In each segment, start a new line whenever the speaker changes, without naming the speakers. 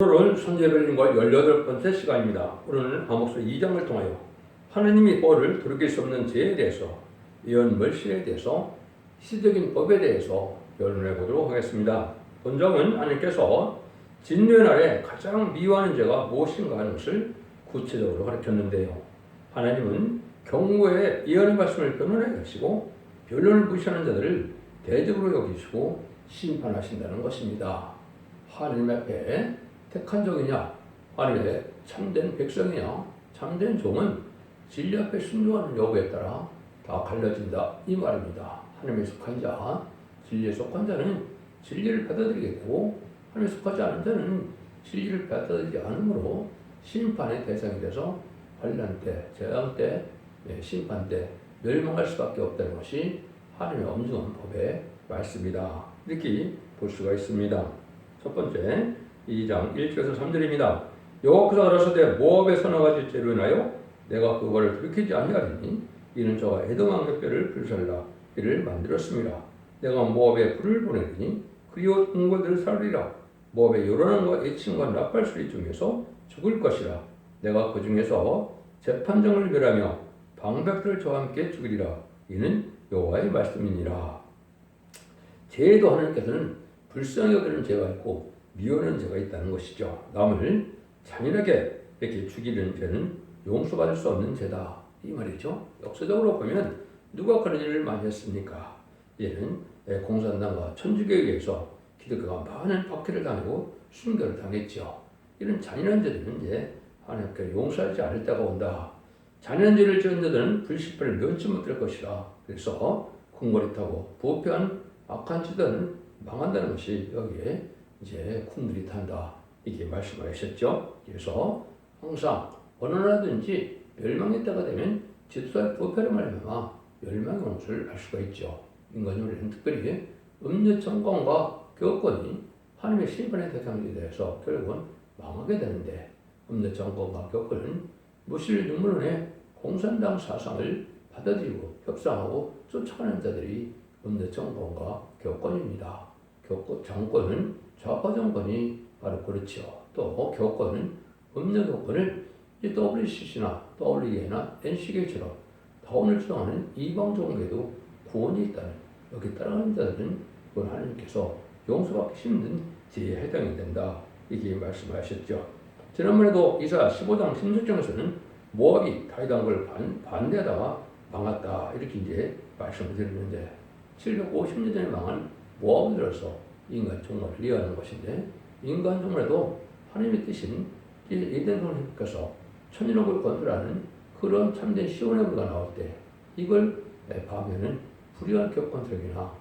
오늘은 손재별님과 18번째 시간입니다. 오늘은 아모스 2장을 통하여 하나님이 벌을 돌이킬 수 없는 죄에 대해서, 예언멸실에 대해서, 시적인 법에 대해서 변론해 보도록 하겠습니다. 본장은 하나님께서 진노의 날에 가장 미워하는 죄가 무엇인가 하는 것을 구체적으로 가르쳤는데요. 하나님은 경고에 예언의 말씀을 변론하게 하시고 변론을 무시하는 자들을 대적으로 여기시고 심판하신다는 것입니다. 하나님 앞에 택한 종이냐, 하나님의 참된 백성이냐, 참된 종은 진리 앞에 순종하는 여부에 따라 다 갈려진다 이 말입니다. 하나님에 속한 자, 진리에 속한 자는 진리를 받아들이게 되고, 하나님에 속하지 않은 자는 진리를 받아들이지 않으므로 심판의 대상이 돼서 환난 때, 재앙 때, 심판 때 멸망할 수밖에 없다는 것이 하나님의 엄중한 법의 말씀이다, 이렇게 볼 수가 있습니다. 첫 번째 2장 1절에서 3절입니다. 여호와께서 가라사대 모압의 서너 가지 죄로 인하여 내가 그거를 돌이키지 아니하리니 이는 저가 에돔 왕의 불살라 이를 만들었습니다. 내가 모압에 불을 보내리니 그리고 동거들을 살리라. 모압의 요란함과 애칭과 나팔소리 중에서 죽을 것이라. 내가 그 중에서 재판정을 멸하며 방백들을 저와 함께 죽이리라. 이는 여호와의 말씀이니라. 죄에도 하나님께서는 불쌍히 여기는 죄가 있고 미워하는 죄가 있다는 것이죠. 남을 잔인하게 이렇게 죽이는 죄는 용서받을 수 없는 죄다 이 말이죠. 역사적으로 보면 누가 그런 일을 많이 했습니까? 얘는 공산당과 천주교에 의해서 기독교가 많은 박해를 당하고 순교를 당했죠. 이런 잔인한 죄들은 이제 하나님께 용서하지 않을 때가 온다. 잔인한 죄를 지은 자들은 불신판을 면치 못할 것이라. 그래서 궁궐이 타고 부패한 악한 지도는 망한다는 것이 여기에 이제 쿵들이 탄다 이게 말씀하셨죠. 그래서 항상 어느 나라든지 멸망의 때가 되면 지도자의 부패를 말미암아 멸망의 온 것을 알 수가 있죠. 인간으로는 특별히 음녀 정권과 교권이 하나님의 심판의 대상에 대해서 결국은 망하게 되는데, 음녀 정권과 교권은 무실 눈물론의 공산당 사상을 받아들이고 협상하고 쫓아가는 자들이 음녀 정권과 교권입니다. 정권은 좌파 정권이 바로 그렇죠. 또 교권은 음녀 교권을 WCC나 WEA나 NCK처럼 다운을 주장하는 이방 종교에도 구원이 있다는, 여기 따라가는 자들은 그건 하나님께서 용서받기 힘든 죄에 해당이 된다 이게 말씀하셨죠. 지난번에도 이사야 15장 16절에서는 모압이 다윗 왕을 반대하다가 망했다 이렇게 이제 말씀을 드리는데, 750년 전에 망한 모압을 들어서 인간 종말을 이해하는 것인데, 인간 종말에도 하나님의 뜻인 에덴 동산에서 천일국을 건설하는 그런 참된 시온의 부가 나올 때 이걸 파면은 불의한 교권 세력이나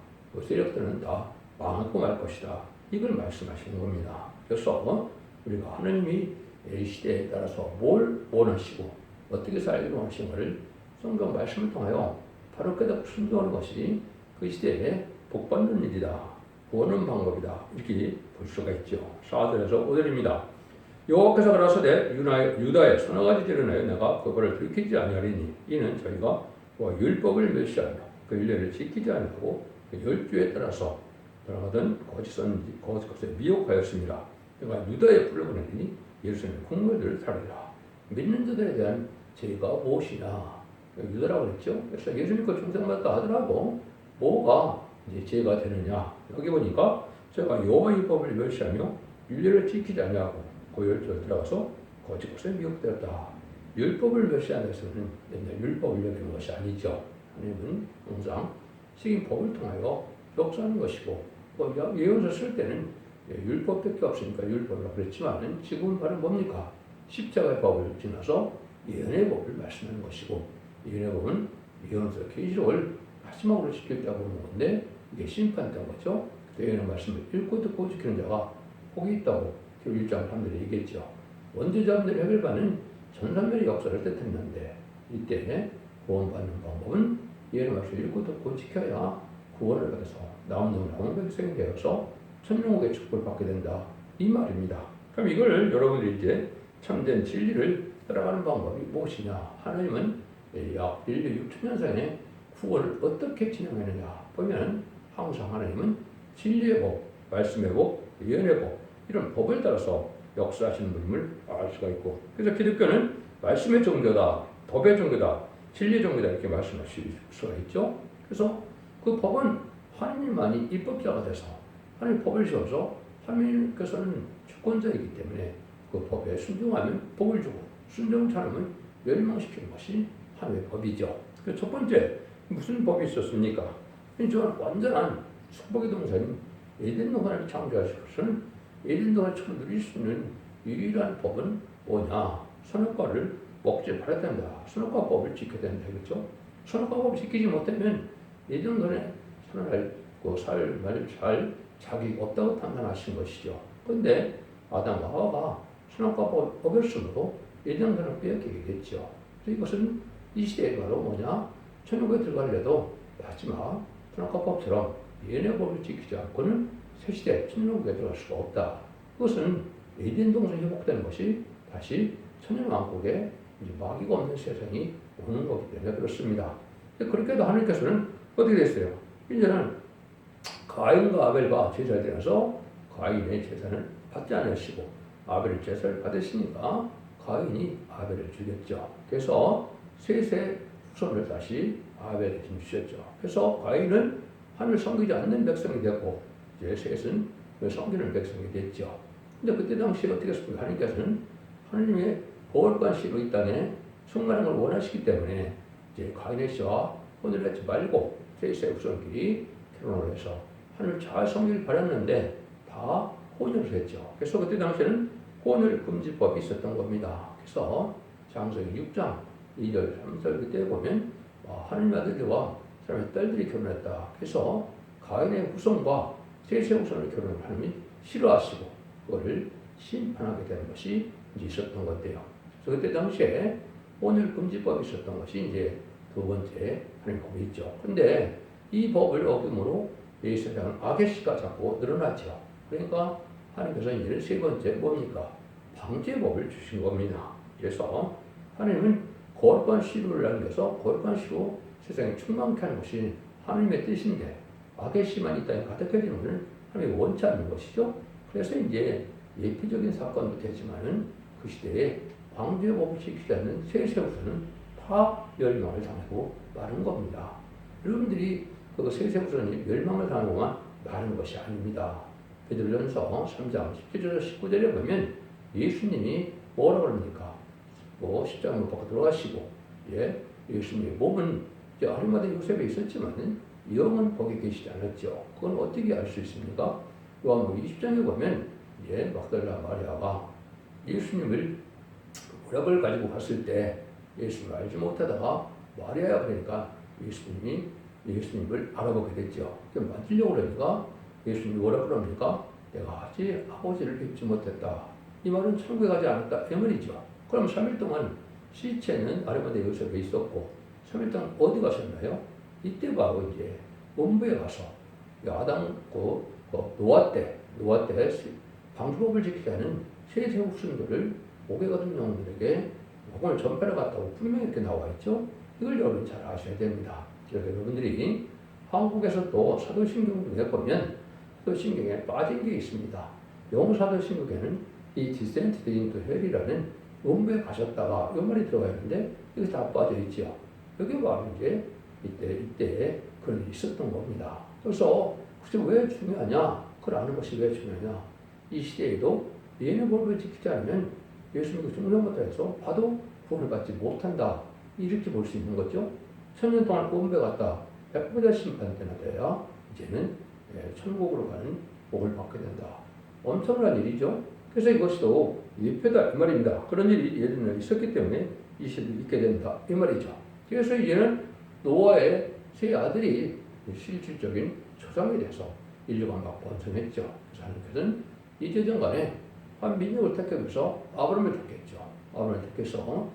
세력들은 다 망하고 말 것이다 이걸 말씀하시는 겁니다. 그래서 우리가 하나님이 이 시대에 따라서 뭘 원하시고 어떻게 살기로 하시는가를 성경 말씀을 통하여 바로 깨닫고 순종하는 것이 그 시대에 복받는 일이다, 구원은 방법이다 이렇게 볼 수가 있죠. 4절에서 5절입니다. 여호와께서 가라사대 유다의 서너 가지 죄로 인하여 내가 그거를 들키지 아니하리니 이는 저희가 율법을 멸시하며 그 율례를 지키지 아니하고 그 열주에 따라서 돌아가던 거짓것에 미혹하였습니다. 내가 유다에 불을 보내리니 예루살렘의 궁궐들을 살리라. 믿는 자들에 대한 죄가 무엇이냐, 유다라고 그랬죠. 그래서 예수님과 중생받다 하더라도 뭐가 이제 죄가 되느냐, 여기 보니까 제가 여호와의 법을 멸시하며 율례를 지키지 아니하고 그 열조에 들어가서 거짓것에 미혹되었다. 율법을 멸시하는 것은 맨날 율법을 여기는 것이 아니죠. 하나님은 항상 시긴 법을 통하여 역사하는 것이고, 예언서 쓸 때는 율법밖에 없으니까 율법이라고 그랬지만 지금은 바로 뭡니까? 십자가의 법을 지나서 예언의 법을 말씀하는 것이고, 예언의 법은 예언서 계시록을 마지막으로 지켰다고 하는 건데 이게 심판된 거죠. 예언의 말씀을 읽고 듣고 지키는 자가 복이 있다고 1장 3절에 얘기했죠. 원죄자들의 해결받는 전산멸의 역사를 뜻했는데, 이때 구원받는 방법은 예언의 말씀을 읽고 듣고 지켜야 구원을 받아서 남은 백성이 되어서 천년국의 축복을 받게 된다 이 말입니다. 그럼 이걸 여러분들이 이제 참된 진리를 따라가는 방법이 무엇이냐? 하나님은 약 인류 6천년상의 구원을 어떻게 진행하느냐 보면 항상 하나님은 진리의 법, 말씀의 법, 예언의 법 이런 법을 따라서 역사하시는 분임을 알 수가 있고, 그래서 기독교는 말씀의 종교다, 법의 종교다, 진리의 종교다 이렇게 말씀하실 수가 있죠. 그래서 그 법은 하나님만이 입법자가 돼서 하나님 법을 지어서 하나님께서는 주권자이기 때문에 그 법에 순종하면 복을 주고 순종치 않으면 멸망시키는 것이 하나님의 법이죠. 그래서 첫 번째 무슨 법이 있었습니까? 저는 완전한 축복의 동산인 에덴 동산을 창조하셔서는 에덴 동산처럼 누릴 수 있는 유일한 법은 뭐냐? 선악과를 먹지 말아야 된다. 선악과법을 지켜야 된다. 그렇죠? 선악과법을 지키지 못하면 에덴 동산에 삶을 살 자격이 없다고 판단하신 것이죠. 그런데 아담과 하와가 선악과법을 어겼으므로 에덴 동산을 빼앗기게 됐죠. 그래서 이것은 이 시대에 바로 뭐냐? 천국에 들어가려도 마지막 선악과법처럼 예언의 법을 지키지 않고는 새 시대 천국에 들어갈 수가 없다. 그것은 에덴 동산이 회복되는 것이 다시 천년왕국에 마귀가 없는 세상이 오는 거기 때문에 그렇습니다. 그렇게도 하나님께서는 어떻게 됐어요? 이제는 가인과 아벨과 제사를 드려서 가인의 제사는 받지 않으시고 아벨의 제사를 받으시니까 가인이 아벨을 죽였죠. 그래서 셋의 후손을 다시 아벨에게 주셨죠. 그래서 가인은 하나님을 섬기지 않는 백성이 됐고 이제 셋은 섬기는 백성이 됐죠. 근데 그때 당시에 어떻게 했습니까? 하나님께서는 하나님의 거룩하시고 이 땅에 충만한 걸 원하시기 때문에 이제 가인의 씨와 혼을 하지 말고 셋의 후손끼리 결혼을 해서 하나님을 잘 섬기길 바랐는데 다 혼혈을 했죠. 그래서 그때 당시에는 혼혈 금지법이 있었던 겁니다. 그래서 창세기 6장 2절 3절 그때 보면 하나님의 아들들과 사람의 딸들이 결혼했다. 그래서 가인의 후손과 셋의 후손을 결혼을 하나님이 싫어하시고 그거를 심판하게 되는 것이 이제 있었던 것이에요. 그래서 그때 당시에 혼혈 금지법이 있었던 것이 이제 두 번째 하나님 법이 있죠. 그런데 이 법을 어김으로 이 세상은 악의 씨가 자꾸 늘어났죠. 그러니까 하나님께서 이제는 세 번째 뭡니까? 방제법을 주신 겁니다. 그래서 하나님은 거룩한 씨를 남겨서 거룩한 씨로 세상에 충만케 하는 것이 하나님의 뜻인데 악의 씨만 이 땅에 가득해지는 것은 하나님이 원치 않는 것이죠. 그래서 이제 예표적인 사건도 되지만은 그 시대에 방제법을 지키지 않는 세세후손은 다 멸망을 당하고 마는 겁니다. 여러분들이 그 세세후손이 멸망을 당하고만 마는 것이 아닙니다. 베드로전서 3장 17절 19절에 보면 예수님이 뭐라고 그럽니까? 십자가 못 박아 들어가시고 예수님의 몸은 아리마다 요셉에 있었지만 영은 거기 계시지 않았죠. 그건 어떻게 알 수 있습니까? 요한복음 20장에 보면 막달라 마리아가 예수님을 오락을 가지고 갔을 때 예수님을 알지 못하다가 마리아야 그러니까 예수님을 알아보게 됐죠. 만지려고 그러니까 예수님이 뭐라 그럽니까? 내가 아직 아버지를 뵙지 못했다. 이 말은 천국에 가지 않았다. 이 말이죠. 그럼 3일 동안 시체는 아리마다 요셉에 있었고 3일 동안 어디 가셨나요? 이때 바로 이제 원부에 가서 아담 노아 때 방주법을 지키지 않은 세세 후손들을 목에 거둔 영혼들에게 복음을 전파를 갔다고 분명히 이렇게 나와 있죠. 이걸 여러분 잘 아셔야 됩니다. 그래서 여러분들이 한국에서 또 사도신경에 보면 사도신경에 빠진 게 있습니다. 영어 사도신경에는 이 descended into hell이라는 원부에 가셨다가 이 말이 들어가 있는데 이게 다 빠져 있죠. 여기 바로 이제 이때 그런 일이 있었던 겁니다. 그래서 왜 중요하냐? 그걸 아는 것이 왜 중요하냐? 이 시대에도 예언의 법을 지키지 않으면 예수님이 중생부터 해서 봐도 구원을 받지 못한다. 이렇게 볼 수 있는 거죠. 1000년 동안 원부에 갔다 100보다 심판 때나 돼야 이제는 천국으로 가는 복을 받게 된다. 엄청난 일이죠. 그래서 이것도 예표다 이 말입니다. 그런 일이 예전에 있었기 때문에 이 시대에 있게 된다 이 말이죠. 그래서 이제는 노아의 세 아들이 실질적인 조상이 돼서 인류가 막 번성했죠. 그래서 하나님께서는 이재전간에 한 민족을 택해서 아브라함을 택했죠. 아브라함을 택해서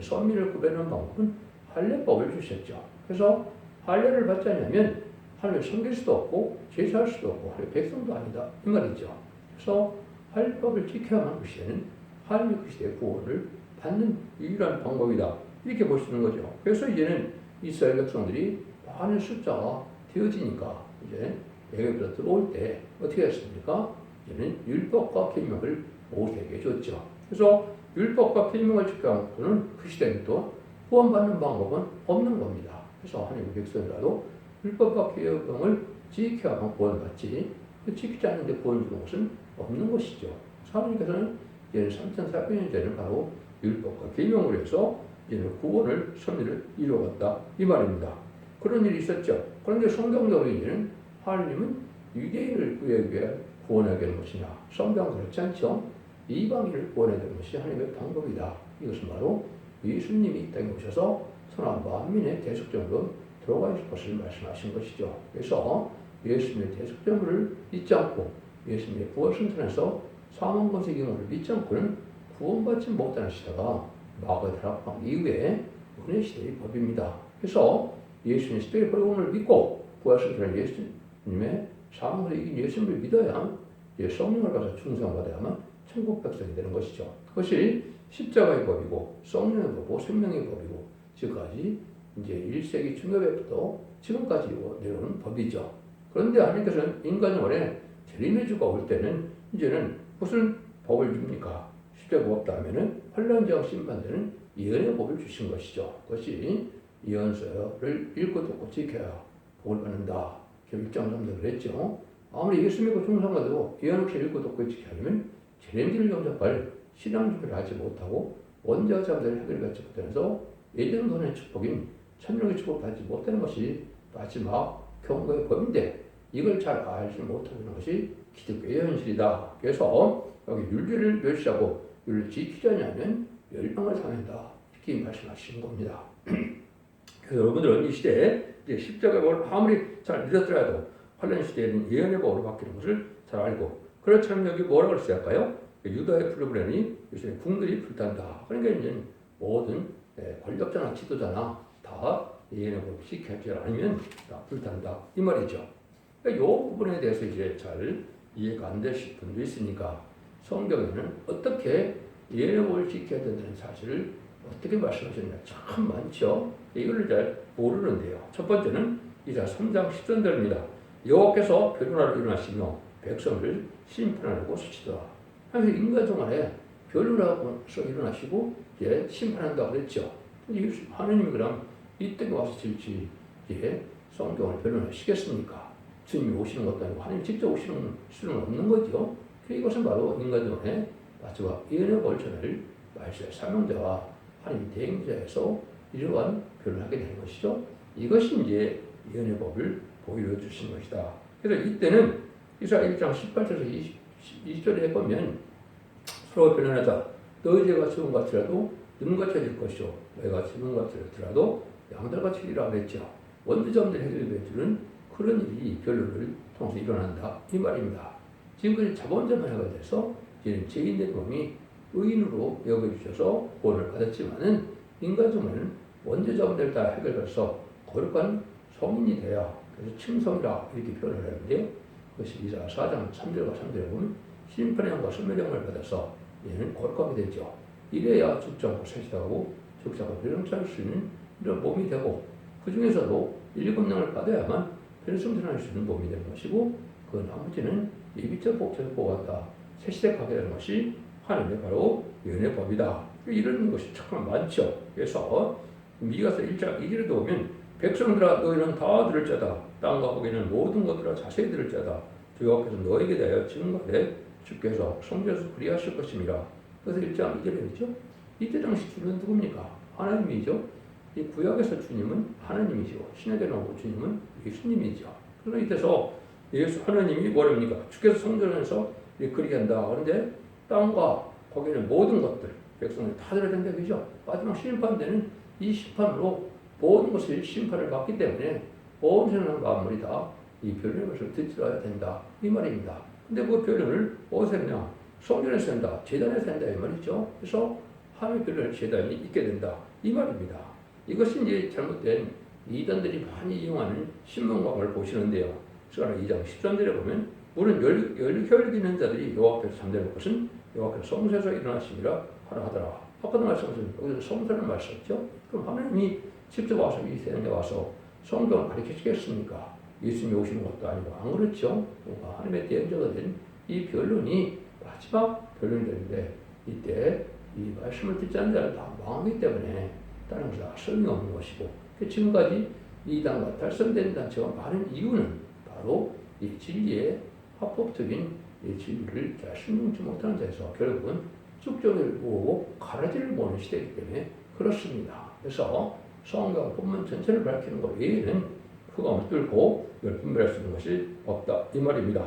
선민을 구별하는 방법은 할례법을 주셨죠. 그래서 할례를 받지 않으면 하나님을 섬길 수도 없고 제사할 수도 없고 하나님의 백성도 아니다 이 말이죠. 그래서 할례법을 지켜야만 그 시대는 하나님의 그 시대의 구원을 받는 유일한 방법이다 이렇게 볼 수 있는 거죠. 그래서 이제는 이스라엘 백성들이 많은 숫자가 되어지니까 이제 애굽에서 들어올 때 어떻게 했습니까? 이제는 율법과 계명을 모세에게 줬죠. 그래서 율법과 계명을 지켜 놓고는 그 시대에 또 구원받는 방법은 없는 겁니다. 그래서 하나님의 백성이라도 율법과 계명을 지켜야만 구원받지 지키지 않는데 구원 주는 것은 없는 것이죠. 하나님께서는 이제 3,400년 전에 바로 율법과 계명으로 해서 이제 구원을 섭리를 이루어갔다 이 말입니다. 그런 일이 있었죠. 그런데 성경적으로 이제는 하나님은 유대인을 구하기 위해 구원하게 하는 것이냐? 성경은 그렇지 않죠. 이방인을 구원해야 되는 것이 하나님의 방법이다. 이것은 바로 예수님이 이 땅에 오셔서 선한 만민의 대속정으로 들어가 있을 것을 말씀하신 것이죠. 그래서 예수님의 대속정을 믿지 않고 예수님의 부활승천에서 사망권세 경험을 믿지 않고는 구원받지 못하는 시대가 마가 다락방 이후에 은혜 시대의 법입니다. 그래서 예수님 시대의 복음을 믿고 부활승천한 예수님의 사망을 이긴 예수님을 믿어야 성령을 받아 충성을 받아야만 천국 백성이 되는 것이죠. 그것이 십자가의 법이고 성령의 법이고 생명의 법이고 지금까지 이제 1세기 중엽에부터 지금까지 내려오는 법이죠. 그런데 하나님께서는 인간 영혼에 재림의 주가 올 때는 이제는 무슨 법을 줍니까? 십자가 없다 하면은 환란자와 심판되는 예언의 법을 주신 것이죠. 그것이 예언서를 읽고 듣고 지켜야 복을 받는다. 1장 3절 그랬죠. 아무리 예수 믿고 충성하도 예언 없이 읽고 듣고 지켜하면 재림지를 영접할 신앙 준비를 하지 못하고 원자와 자들을 해결받지 못하면서 예전 돈의 축복인 천명의 축복을 받지 못하는 것이 마지막 경고의 법인데 이걸 잘 알지 못하는 것이 기독교의 현실이다. 그래서 여기 윤리를 멸시하고 윤리를 지키지 않으면 멸망을 당한다. 이렇게 말씀하시는 겁니다. 그래서 여러분들은 이 시대에 십자가의 법을 아무리 잘 믿었더라도 환란 시대에는 예언의 법으로 바뀌는 것을 잘 알고 그렇다면 여기 뭐라고 했을까요? 유다의 프로그램이 요새 궁들이 불탄다. 그러니까 이제 모든 권력자나 지도자나 다 예언의 법을 지켜야지 않으면 다 불탄다. 이 말이죠. 그러니까 이 부분에 대해서 이제 잘 이해가 안 되실 분도 있으니까 성경에는 어떻게 예언의 법을 지켜야 된다는 사실을 어떻게 말씀하셨냐 참 많죠. 이걸 잘 모르는데요. 첫 번째는 이사 3장 10절입니다. 여호와께서 변론하러 일어나시며 백성을 심판하려고 서치더라. 그래서 인간 동안에 변론하고서 일어나시고 심판한다고 그랬죠. 하느님이 그럼 이때에 와서 질지 성경을 변론하시겠습니까? 주님이 오시는 것도 아니고 하나님 직접 오시는 수는 없는 거죠. 이것은 바로 인간 동안에 마지막 예언의 벌전을 말씀의 사명자와 하나님 대행자에서 이러한 변론하게 되는 것이죠. 이것이 이제 예언의 법을 보여 주신 것이다. 그래서 이때는 이사야 1장 18절에서 20절에 보면 서로 변론하자. 너희 죄가 죽은 같이라도 눈같이 해질 것이요 너희가 죽은 같이라도 양달같이 이라 그랬죠. 원죄자들 해결해 주는 그런 일이 변론을 통해서 일어난다. 이 말입니다. 지금까지 자본자만 해결돼서 이제는 죄인된 몸이 의인으로 여겨주셔서 구원을 받았지만은 인간 중에는 원죄자분들 다 해결해서 거룩한 성인이 돼야 그래서 칭성이라 이렇게 표현을 하는데요. 그것이 이사 4장 3절과 3절에 보면 심판의 영과 소멸의 영을 받아서 얘는 거룩하게 되죠. 이래야 죽지 않고 세시하고 죽지 않고 변성할 수 있는 이런 몸이 되고 그 중에서도 7명을 받아야만 변성할 수 있는 몸이 되는 것이고 그 나머지는 예비적 복제를 보호한다. 세시대 가게 되는 것이 하나님의 바로 예언의 법이다. 이런 것이 참 많죠. 그래서 미가서 1장 2절에도 보면 백성들아 너희는 다 들을 자다. 땅과 거기는 모든 것들아 자세히 들을 자다. 주 여호와께서 너에게 대하여 증거하되 주께서 성전에서 그리하실 것입니다. 그래서 1장 2절에 있죠. 이때 당시 주는 누굽니까? 하나님이죠. 이 구약에서 주님은 하나님이시고 신약에 나오고 주님은 예수님이죠. 그러나 이때서 예수 하나님이 뭐랍니까? 주께서 성전에서 그리한다. 그런데 땅과 거기는 모든 것들 백성들이 다 들어야 된다. 그죠? 마지막 심판되는 이 심판으로 모든 것을 심판을 받기 때문에 온 세상 만물이 다 이 변론의 것을 듣지어야 된다. 이 말입니다. 근데 그 변론을 어디서 했냐? 성전에서 한다. 제단에서 한다. 이 말이죠. 그래서 하나님의 변론을 제단이 있게 된다. 이 말입니다. 이것이 이제 잘못된 이단들이 많이 이용하는 신문과를 보시는데요. 그래서 2장 13절에 보면 물은 혈육 있는 자들이 여호와 앞에서 잠자는 것은 여호와 앞에서 성소에서 일어나심이라 하라 하더라. 아까도 말씀하신 여기서 성소를 말씀했죠. 그럼 하나님이 직접 와서 이 세상에 와서 성경을 가르치시겠습니까? 예수님이 오시는 것도 아니고 안 그렇죠. 하나님의 대행자가 된 이 변론이 마지막 결론이 되는데 이때 이 말씀을 듣지 않는 자는 다 망하기 때문에 다른 것은 소용이 없는 것이고 지금까지 이단과 달성된 단체가 많은 이유는 바로 이 진리의 합법적인 이 진리를 잘 순종치 못하는 자에서 결국은 쭉정을 모으고 가라지를 모으는 시대이기 때문에 그렇습니다. 그래서 성경과 본문 전체를 밝히는 것 외에는 흑암을 뚫고 이걸 분별할 수 있는 것이 없다 이 말입니다.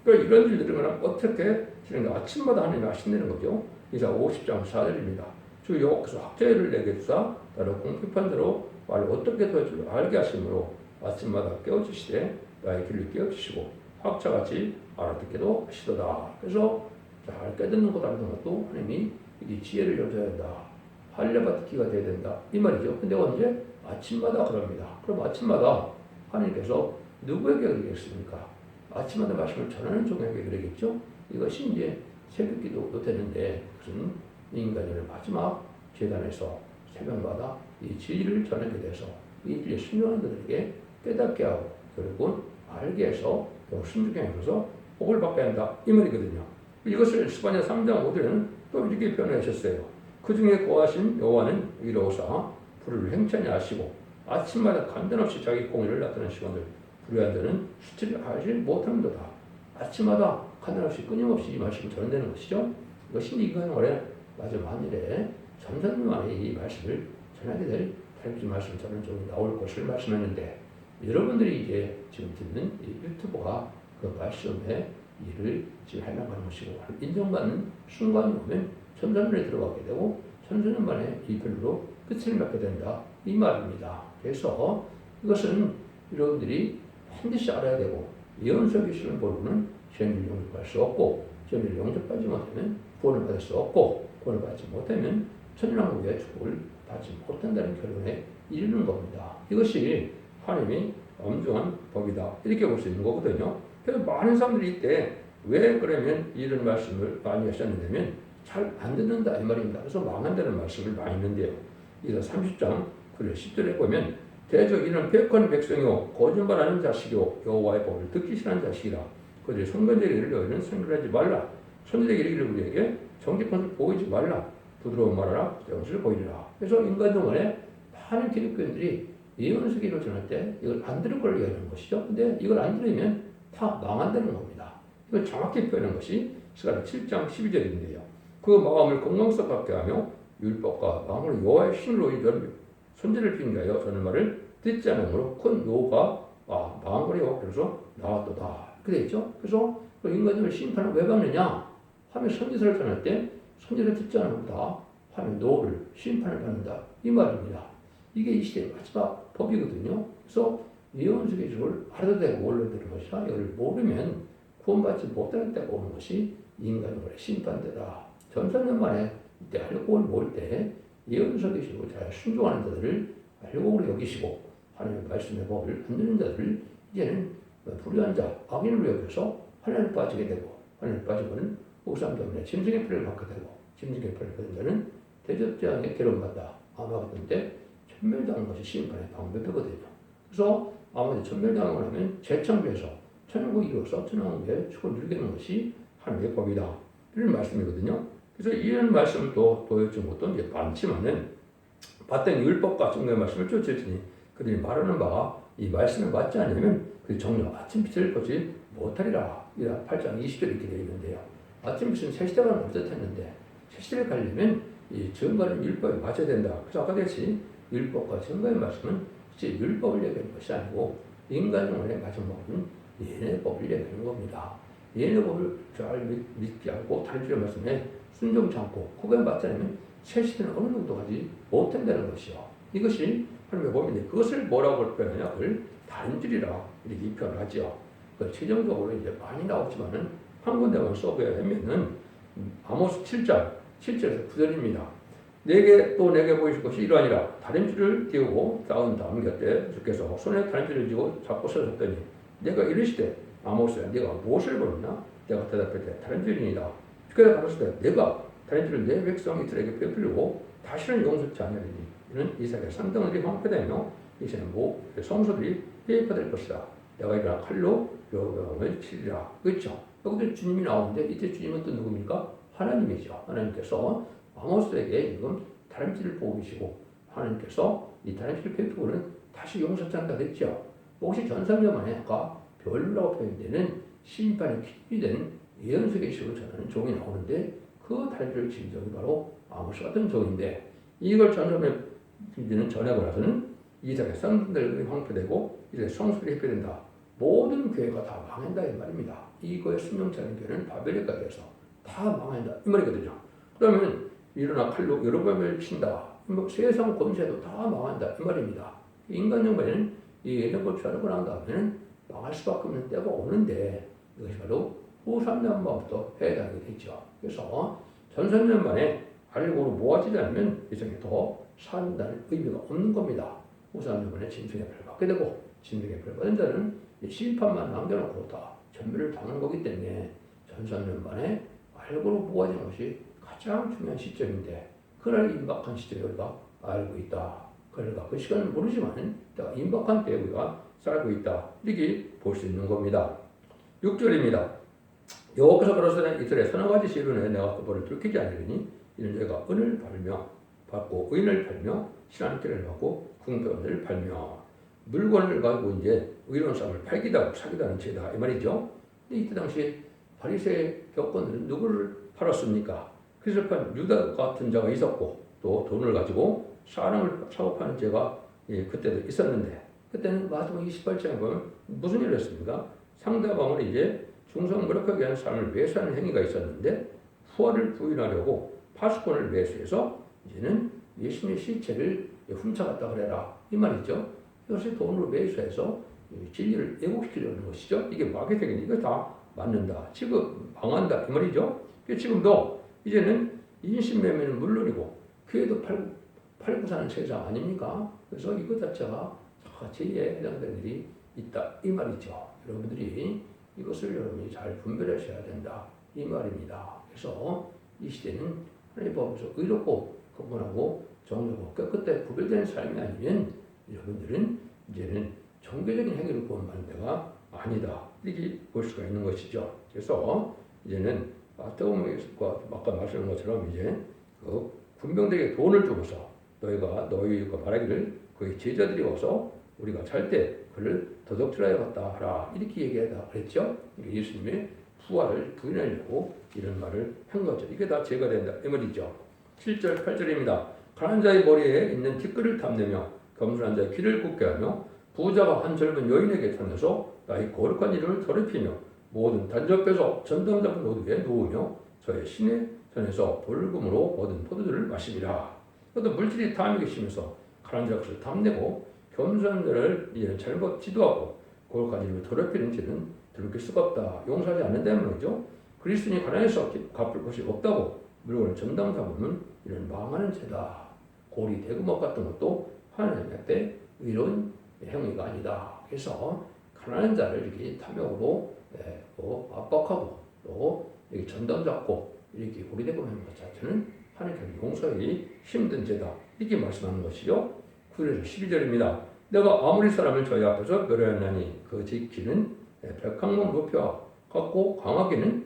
그러니까 이런 일들은 어떻게 진행돼 아침마다 하나님이 하신다는 거죠. 이사 50장 4절입니다. 주 여호와께서 학자를 내게 주사 나를 공표판대로 말을 어떻게 도와줄 알게 하심으로 아침마다 깨워주시되 나의 길을 깨워주시고 학자같이 알아듣게도 하시도다. 그래서 잘 깨닫는 것 알아듣는 것도 하나님이 이 지혜를 여줘야 된다. 할례받기가 돼야 된다. 이 말이죠. 근데 언제? 아침마다 그럽니다. 그럼 아침마다 하나님께서 누구에게 그러겠습니까? 아침마다 말씀을 전하는 종에게 그러겠죠. 이것이 이제 새벽기도도 되는데 무슨 인간의 마지막 재단에서 새벽마다 이 진리를 전하게 돼서 이 진리에 순종하는 자들에게 깨닫게 하고 결국은 알게 해서 순종해 해서 복을 받게 한다. 이 말이거든요. 이것을 스바냐 3장 5절에는 또 이렇게 표현하셨어요. 그 중에 거하신 여호와는 이로사 불을 행찬히 하시고 아침마다 간단없이 자기 공의를 나타내는 시간을 불의한 자는 수치를 하지 못하는도다. 아침마다 간단없이 끊임없이 이 말씀을 전한다는 것이죠. 이것이 인간의 마지막 일에 전사님 안에 이 말씀을 전하게 될 하나님의 말씀을 전하는 종이 나올 것을 말씀했는데 여러분들이 이제 지금 듣는 이 유튜브가 그 말씀의 일을 지금 해나가는 것이고 인정받는 순간이 오면 천사년에 들어가게 되고 천사년 만에 이 별로 끝을 맺게 된다 이 말입니다. 그래서 이것은 여러분들이 반드시 알아야 되고 예언서 계시를 모르고는 시험을 용접할 수 없고 시험을 용접하지 못하면 구원을 받을 수 없고 구원을 받지 못하면 천년왕국의 축복을 받지 못한다는 결론에 이르는 겁니다. 이것이 하나님이 엄중한 법이다 이렇게 볼 수 있는 거거든요. 그래서 많은 사람들이 이때 왜 그러면 이런 말씀을 많이 하셨느냐면 잘 안 듣는다 이 말입니다. 그래서 망한다는 말씀을 많이 있는데요. 이서 30장 10절에 보면 대적 이는 백한 백성이요 거짓말하는 자식이요 여호와의 법을 듣기 싫어하는 자식이라 그들이 선거제를 이르려는 선결하지 말라 선지자에게 이르기를 우리에게 정직한 것을 보이지 말라 부드러운 말하라 정실을 보이리라. 그래서 인간 동안에 많은 기독교인들이 예언서기를 전할 때 이걸 안 들을 걸 얘기하는 것이죠. 근데 이걸 안 들으면 다 망한다는 겁니다. 이걸 정확히 표현한 것이 스가랴 7장 12절인데요. 그 마음을 건강스럽게 하며 율법과 마음을 여호와의 신으로 이전 손질을 핑계하여 저는 말을 듣지 않으므로 큰 노가 망한 거래요. 그래서 나왔도다. 그래 있죠. 그래서 인간들을 심판을 왜 받느냐 하면 선지서를 전할 때 선지를 듣지 않는다 하면 노를 심판을 받는다 이 말입니다. 이게 이 시대의 마지막 법이거든요. 그래서 예언서의 주를 알아도 되고 몰라도 되는 것이라 이걸 모르면 구원받지 못하는 때가 오는 것이 인간의 심판대다. 전사년 만에 이때 알고 모를 때 예언서의 주를 잘 순종하는 자들을 알고 여기시고 하나님의 말씀의 법을 안 듣는 자들을 이제는 불의한 자, 악인으로 여겨서 하나님을 빠지게 되고 하나님을 빠지고는 우상 때문에 짐승의 피를 받게 되고 짐승의 피를 받은 자는 대접장에 괴로움받다. 아마겟돈 때 천멸당한 것이 심판의 방법이거든요. 그래서 아마겟 천멸당하고 나면 재창조해서 천국을 이루어서 천왕국의 축을 누리게 하는 것이 하나님의 법이다. 이런 말씀이거든요. 그래서 이런 말씀을 또 보여준 것도 이제 많지만은 받던 율법과 정도의 말씀을 쫓으니 그들이 말하는 바가 이 말씀에 맞지 않으면 그 정령 아침빛을 보지 못하리라. 8장 20절 이렇게 되어 있는데요. 아침빛은 새 시대가 없었는데 새 시대를 가려면 이 정과는 율법에 맞춰야 된다. 그래서 아까 같이 율법과 정과의 말씀은 이제 율법을 얘기하는 것이 아니고 인간 영혼의 마지막은 예언의 법을 얘기하는 겁니다. 예언의 법을 잘 믿지 않고 다른 주의 말씀에 순종치 않고 그거에 맞지 않으면 새 시대는 어느 정도 가지 못한다는 것이요. 이것이 하나님의 법인데 그것을 뭐라고 표현하냐? 그걸 단줄이라 이렇게 표현을 하죠. 그 최종적으로 이제 많이 나오지만은 한 군데만 써봐야 하면은 아모스 7장 7절에서 9절입니다. 내게 보이실 것이 이러하니라. 다림줄을 띄우고 쌓은 다음 곁에 주께서 손에 다림줄을 쥐고 잡고 서셨더니 내가 이르시되 아모스야 네가 무엇을 보느냐? 내가 대답했되 다림줄이니라. 주께서 가르치되 내가 다림줄을 내 백성 이스라엘에게 베풀고 다시는 용서치 아니하리니 이는 이삭의 상등들이 황폐되며 이제는 성소들이 회파될 것이다. 내가 일어나 칼로 여호와를 치리라. 그렇죠? 여기도 주님이 나오는데 이때 주님은 또 누굽니까? 하나님이죠. 하나님께서 아모스에게 지금 다람쥐를 보고 계시고 하나님께서 이 다람쥐를 베푸고는 다시 용서한다 그랬죠. 혹시 전산면만에 아까 별로라고 표현되는 심판의 기준이 된 예언서의 식으로 전하는 종이 나오는데 그 다람쥐를 지은 종이 바로 아모스 같은 종인데 이걸 전산면 기준은 전하고 나서는 이삭의 성들이 황폐되고 이제 성소들이 해체된다. 모든 교회가 다 망한다 이 말입니다. 이거에 순명치 않은 교회는 바벨에까지 해서 다 망한다 이 말이거든요. 그러면 일어나 칼로 여러 번을 친다. 뭐 세상 권세도 다 망한다 이 말입니다. 인간 영혼에는 이 예정을 취하고 난 다음에는 망할 수밖에 없는 때가 오는데 이것이 바로 후 3년만부터 해당이 되죠. 그래서 전 3년 만에 알고로 모아지지 않으면 이성이 더 산다는 의미가 없는 겁니다. 후 3년 만에 짐승의 벌을 받게 되고 짐승의 벌을 받은 자는 심판만 남겨놓고 다 전멸을 당한 거기 때문에 전 3년 만에 알고로 모아지는 것이 가장 중요한 시점인데 그날 임박한 시점에 우리가 알고 있다. 그러니까 그 시간은 모르지만 내가 임박한 때에 우리가 살고 있다. 이렇게 볼 수 있는 겁니다. 6절입니다. 여호와께서 가로시되 이스라엘 서너 가지 시련에 내가 그 벌을 들키지 않으리니 이는 저희가 은을 팔며 받고 의인을 팔며 신하는 길을 받고 궁핍을 팔며 물건을 가지고 이제 의로운 사람을 팔기도 하고 사기도 하는 죄다 이 말이죠. 근데 이때 당시 바리새의 교권들은 누구를 팔았습니까? 그리스도판 유다 같은 자가 있었고 또 돈을 가지고 사람을 사고 파는 죄가 그때도 있었는데 그때는 마지막 28장에 보면 무슨 일을 했습니까? 상대방을 이제 중성무력하게 하는 사람을 매수하는 행위가 있었는데 후화를 부인하려고 파수꾼을 매수해서 이제는 예수님의 시체를 훔쳐갔다 그래라 이 말이죠. 이것을 돈으로 매수해서 진리를 왜곡시키려는 것이죠. 이게 마케팅이 이거 다 맞는다. 지금 망한다 이 말이죠. 지금도 이제는 인신매매는 물론이고 교회도 팔고 사는 세상 아닙니까? 그래서 이것 자체가 죄에 해당되는 일이 있다 이 말이죠. 여러분들이 이것을 여러분이 잘 분별하셔야 된다 이 말입니다. 그래서 이 시대는 하나님 법에서 의롭고 건건하고 정의롭고 깨끗하게 구별되는 삶이 아니면 여러분들은 이제는 종교적인 행위를 구원받는 데가 아니다 이렇게 볼 수가 있는 것이죠. 그래서 이제는 아까 말씀한 것처럼 이제 그 군병들에게 돈을 주고서 너희가 말하기를 거기 제자들이 와서 우리가 잘 때 그를 도둑질하여 갔다 하라 이렇게 얘기하다 그랬죠. 예수님의 부활을 부인하려고 이런 말을 한 거죠. 이게 다 죄가 된다 이 말이죠. 7절 8절입니다. 가난한 자의 머리에 있는 티끌을 탐내며 겸손한 자의 귀를 굽게 하며 부자가 한 젊은 여인에게 전해서 나의 거룩한 이름을 더럽히며 모든 단접해서 전당 잡은 노두에 놓으며 저의 신의 전에서 벌금으로 얻은 포도주를 마시리라. 또 물질이 탐욕에 심해서 가난한 자의 것을 탐내고 겸손한 자를 이제는 잘못 지도하고 거룩한 이름을 더럽히는 죄는 들킬 수가 없다. 용서하지 않는다는 말이죠. 그리스도인이 가난해서 갚을 것이 없다고 물건을 전당 잡으면 이런 망하는 죄다. 고리 대금업 같은 것도 하나님 앞에 의로운 행위가 아니다. 그래서 가난한 자를 이렇게 탐욕으로 압박하고 또 이렇게 전당 잡고 이렇게 고리 대금하는 것 자체는 하나님께 용서하기 힘든 죄다. 이렇게 말씀하는 것이죠. 9절에서 12절입니다. 내가 아무리 사람을 저희 앞에서 멸하였나니 그 지키는 백항목 높여 갖고 강하기는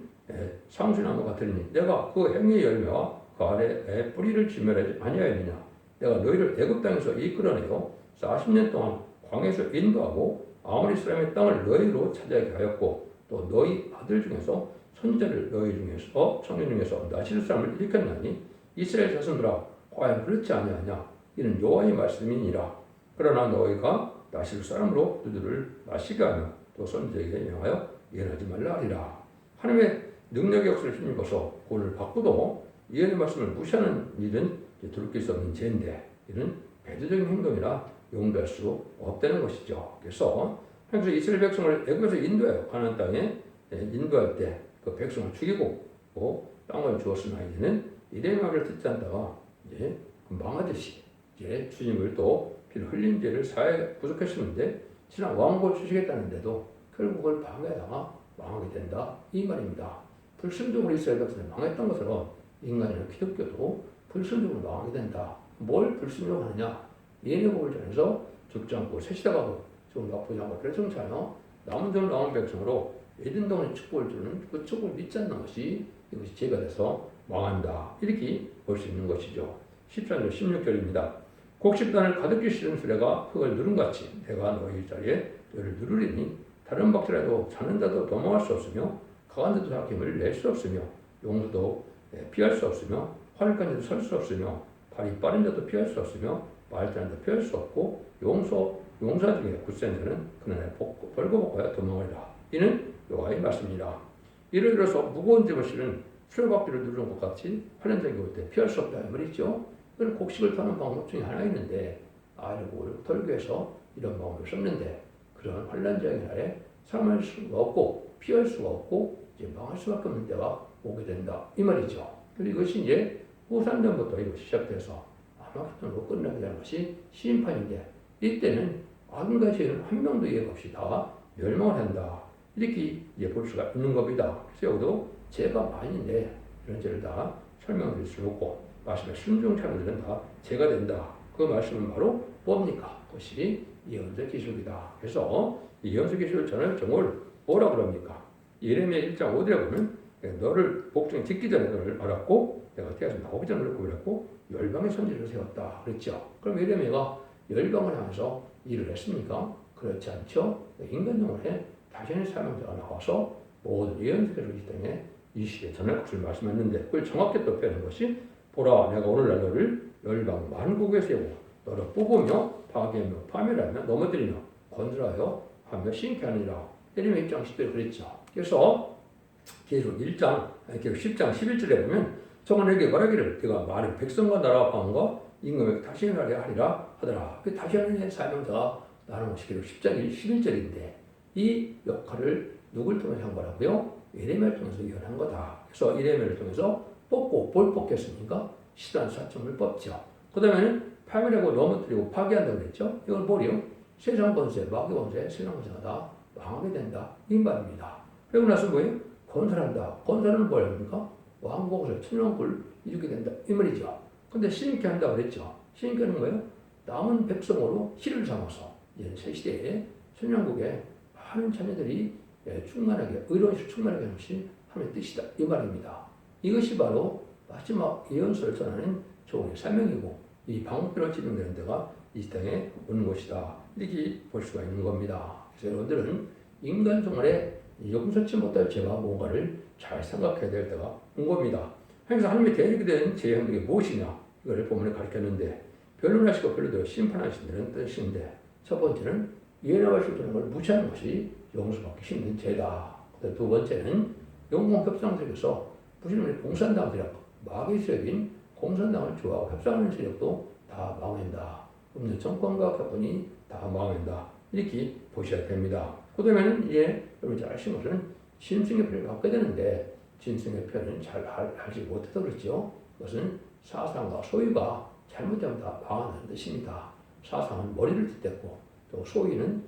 상수나무 같으니 내가 그 행위의 열매와 그 아래에 뿌리를 지멸하지 아니하였느냐. 내가 너희를 애굽 땅에서 이끌어내어 40년 동안 광야에서 인도하고 아모리 사람의 땅을 너희로 차지하게 하였고 또 너희 아들 중에서 손자를 너희 중에서 청년 중에서 나실 사람을 일으켰나니 이스라엘 자손들아 과연 그렇지 아니하냐. 이는 여호와의 말씀이니라. 그러나 너희가 나실 사람으로 두들을 마시게 하며 또 손자에게 명하여 예언하지 말라 하리라. 하나님의 능력의 역사를 힘입어서 그를 바꾸도 예언의 말씀을 무시하는 일은 돌이킬 수 없는 죄인데 이는 배도적인 행동이라 용서할 수 없다는 것이죠. 그래서 하나님께서 이스라엘 백성을 애굽에서 인도해요. 가나안 땅에 인도할 때 그 백성을 죽이고 땅을 주었으나 이제는 이레의 말을 듣지 않다가 이제 망하듯이 이제 주님을 또 피를 흘린 죄를 사해 구속했었는데 지난 왕국을 주시겠다는데도 결국 그걸 방해하다가 망하게 된다 이 말입니다. 불순종으로 이스라엘 백성이 망했던 것처럼 인간이나 기독교도 불순종으로 망하게 된다. 뭘 불순종하느냐? 예언의 복을 전해서 죽지 않고 새시다가도 좀 나쁘지 않고 그래서 정차요. 남은 백성으로 에덴 동안의 축복을 주는 그 축복을 믿지 않는 것이 이것이 죄가 돼서 망한다. 이렇게 볼 수 있는 것이죠. 13절 16절입니다. 곡식단을 가득히 실은 수레가 흙을 누름같이 내가 너희 자리에 너를 누르리니 다른 박질라도 자는데도 도망할 수 없으며 강한데도 힘을 낼 수 없으며 용수도 피할 수 없으며 활간데도 설 수 없으며 발이 빠른 데도 피할 수 없으며 말자는데 피할 수 없고 용사 중에 굳센 자는 그날에 벌거벗고야 도망하리라. 이는 여호와의 말씀이라. 이를 들어서 무거운 짐을 실은 수레바퀴를 누르는 것 같이 환란장이 올 때 피할 수 없다 이 말이죠. 이건 곡식을 타는 방법 중에 하나 있는데 아래고 털교에서 이런 방법을 썼는데 그런 환란장의 날에 살아날 수가 없고 피할 수가 없고 이제 망할 수밖에 없는 때가 오게 된다 이 말이죠. 그리고 이것이 이제 후산전부터 이것이 시작돼서 아마겟돈으로 끝나게 되는 것이 심판인데 이때는 악인과 죄인은 한 명도 예외 없이 다 멸망을 한다 이렇게 이제 볼 수가 있는 겁니다. 그래서 여기도 죄가 많은데 이런 죄를 다 설명드릴 수 없고 말씀에 순종하는 자는 다 죄가 된다. 그 말씀은 바로 뭡니까? 그것이 예언서 기술이다. 그래서 이 예언서 기술 저는 정말 뭐라 그럽니까? 예레미야 1장 5절에 보면 너를 복중에 짓기 전에 너를 알았고 내가 태어나서 나오기 전에 너를 구별했고 열방의 선지를 세웠다 그랬죠. 그럼 예레미야가 열방을 하면서 일을 했습니까? 그렇지 않죠. 인간 영혼에 자신의 사명자가 나와서 모든 예언서 기술을 이 땅에 이 시대에 전할 것을 말씀했는데 그걸 정확히 또 표현한 것이 보라 내가 오늘날 너를 열방 만국에 세우고 너를 뽑으며 파괴하며 파멸하며 넘어뜨리며 건설하여 하며 신케 하느니라. 예레미야 1장 10절에 그랬죠. 그래서 계속 10장 11절에 보면 저번에게 말하기를 내가 많은 백성과 나라와 방언과 임금에게 다시 하리라 하더라. 그 다시 하는 사명자가 나는 것이 10장 11절인데 이 역할을 누굴 통해서 한 거라고요? 예레미야를 통해서 예언한 거다. 그래서 예레미야를 통해서 뽑고 뭘 뽑겠습니까? 시단 사점을 뽑죠. 그 다음에는 파멸하고 넘어뜨리고 파괴한다고 그랬죠. 이건 뭐래요? 세상 권세, 마귀 권세, 세상 권세가 다 망하게 된다. 이 말입니다. 그리고 나서 뭐예요? 건설한다. 건설은 뭐랍니까? 왕국을 천년국을 이루게 된다. 이 말이죠. 근데 신인케 한다고 그랬죠. 신인케는 뭐예요? 남은 백성으로 희를 삼아서 이제 새 시대에 천년국에 많은 자녀들이 충만하게 의로운 실 충만하게 하는 것이 하나님의 뜻이다. 이 말입니다. 이것이 바로 마지막 예언서를 전하는 종의 사명이고 이 방법대로 진행되는 데가 이 땅에 오는 것이다. 이렇게 볼 수가 있는 겁니다. 그래서 여러분들은 인간 생활에 용서치 못할 죄와 뭔가를 잘 생각해야 될 때가 온 겁니다. 그래서 하나님의 대적이 된 죄의 행동이 무엇이냐 이걸 본문에 가르쳤는데 변론하시고 변론대로 심판하신다는 뜻인데 첫 번째는 예언하실 주는 걸 무시하는 것이 용서받기 힘든 죄다. 두 번째는 영공협상 속에서 무슬림의 공산당들이라고 마귀 세력인 공산당을 좋아하고 협상하는 세력도 다 망한다. 없는 정권과 격언이 다 망한다. 이렇게 보셔야 됩니다. 그 다음에는 이제 여러분 잘 아시는 것은 짐승의 표를 갖게 되는데 짐승의 표는 잘 알지 못해서 그렇죠. 그것은 사상과 소유가 잘못되면 다 망하는 뜻입니다. 사상은 머리를 뜻했고 또 소유는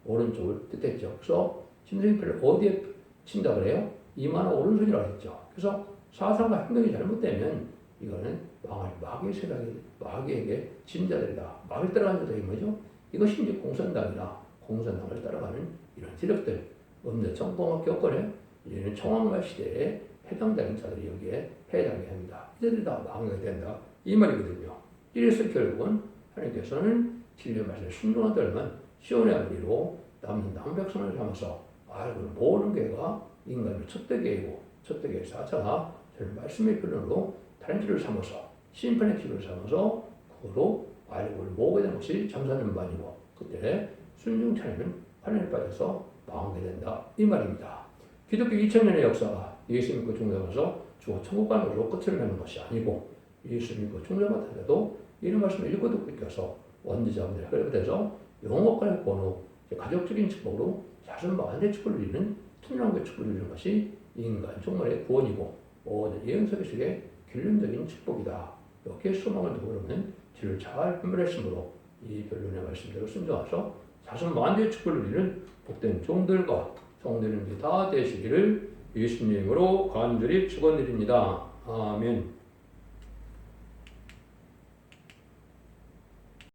오른쪽을 뜻했죠. 그래서 짐승의 표를 어디에 친다 그래요? 이마나 오른손이라고 했죠. 그래서 사상과 행동이 잘못되면 이거는 망할 마귀의 세상이 마귀에게 진자들이다. 마귀를 따라가는 자들이 뭐죠? 이것이 이제 공산당이나 공산당을 따라가는 이런 세력들, 없는 정권과 격언에 이제는 청왕과 시대에 해당되는 자들이 여기에 해당이 합니다. 이들이 다 망하게 된다. 이 말이거든요. 이래서 결국은 하나님께서는 진리의 말씀에 순종한 자들만 시온의 아버지로 남는 남백성을 삼아서 알고 모든 교회가 인간을 첫대교이고 첫대교의 사자가 저는 말씀의 변론으로 다른 길을 삼아서 심판의 길을 삼아서 그로 알고를 모으게 되는 것이 잠사는 반이고 그때 순종치 않으면 환란에 빠져서 망하게 된다. 이 말입니다. 기독교 2000년의 역사가 예수 믿고 중생해서 죽어 천국 가는 것으로 끝을 내는 것이 아니고 예수 믿고 중생만 하더라도 이런 말씀을 읽고 듣고 있어서 원지자분들이 회복돼서 영업관의 권후, 가족적인 축복으로 자손 만대의 축복을 누리는 천년왕국의 축복을 누리는 것이 인간 종말의 구원이고 모든 예언서 기술의 결론적인 축복이다. 여기에 소망을 두고 그러면 뒤를 잘 분별했으므로 이 변론의 말씀대로 순종하셔서 자손 만대의 축복을 누리는 복된 종들과 성도님들이 다 되시기를 예수님으로 간절히 축원드립니다. 아멘.